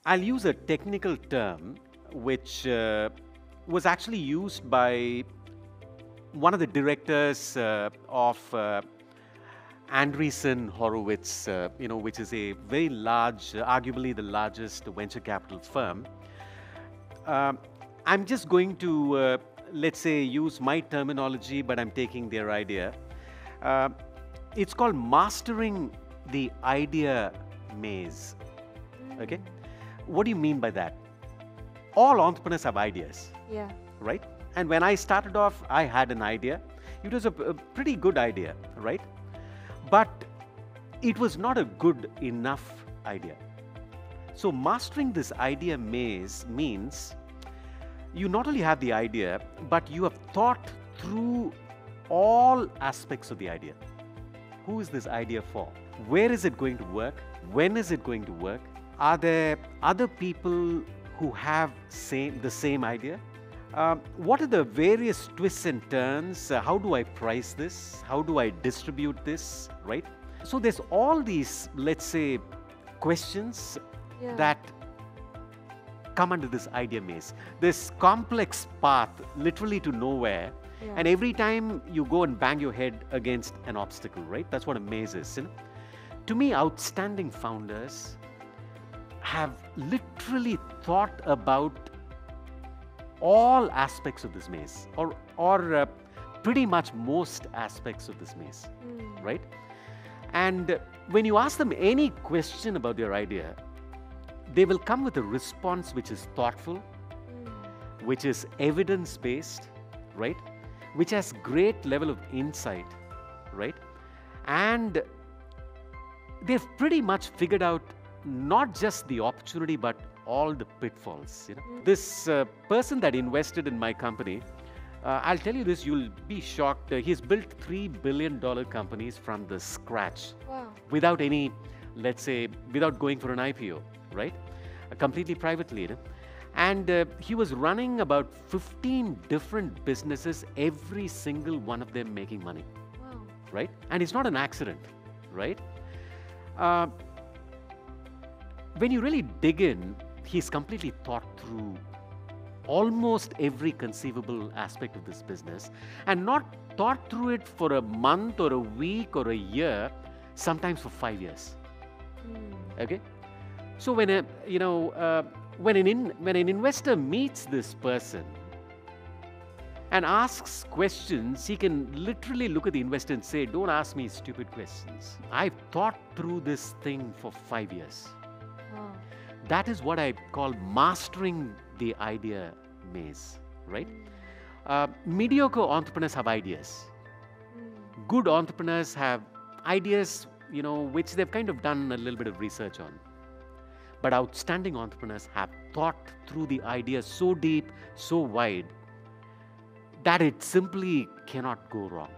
I'll use a technical term which was actually used by one of the directors of Andreessen Horowitz, which is a very large, arguably the largest venture capital firm. I'm just going to, let's say, use my terminology, but I'm taking their idea. It's called mastering the idea maze. Okay? What do you mean by that? All entrepreneurs have ideas. Yeah. Right? And when I started off, I had an idea. It was a pretty good idea, right? But it was not a good enough idea. So mastering this idea maze means you not only have the idea, but you have thought through all aspects of the idea. Who is this idea for? Where is it going to work? When is it going to work? Are there other people who have the same idea? What are the various twists and turns? How do I price this? How do I distribute this? Right? So there's all these, let's say, questions that come under this idea maze. This complex path literally to nowhere. Yeah. And every time you go and bang your head against an obstacle, right? That's what a maze is. To me, outstanding founders have literally thought about all aspects of this maze, or pretty much most aspects of this maze, right? And when you ask them any question about their idea, they will come with a response which is thoughtful, which is evidence-based, right? Which has great level of insight, right? And they've pretty much figured out not just the opportunity, but all the pitfalls. This person that invested in my company, I'll tell you this, you'll be shocked. He's built $3 billion companies from the scratch. Wow. Without any, let's say, without going for an IPO, right? Completely privately. And he was running about 15 different businesses, every single one of them making money. Wow. Right? And it's not an accident, right? When you really dig in, he's completely thought through almost every conceivable aspect of this business, and not thought through it for a month or a week or a year, sometimes for 5 years. Okay? So when an investor meets this person and asks questions, he can literally look at the investor and say, "Don't ask me stupid questions. I've thought through this thing for 5 years." Wow. That is what I call mastering the idea maze, right? Mediocre entrepreneurs have ideas. Good entrepreneurs have ideas, which they've kind of done a little bit of research on. But outstanding entrepreneurs have thought through the idea so deep, so wide, that it simply cannot go wrong.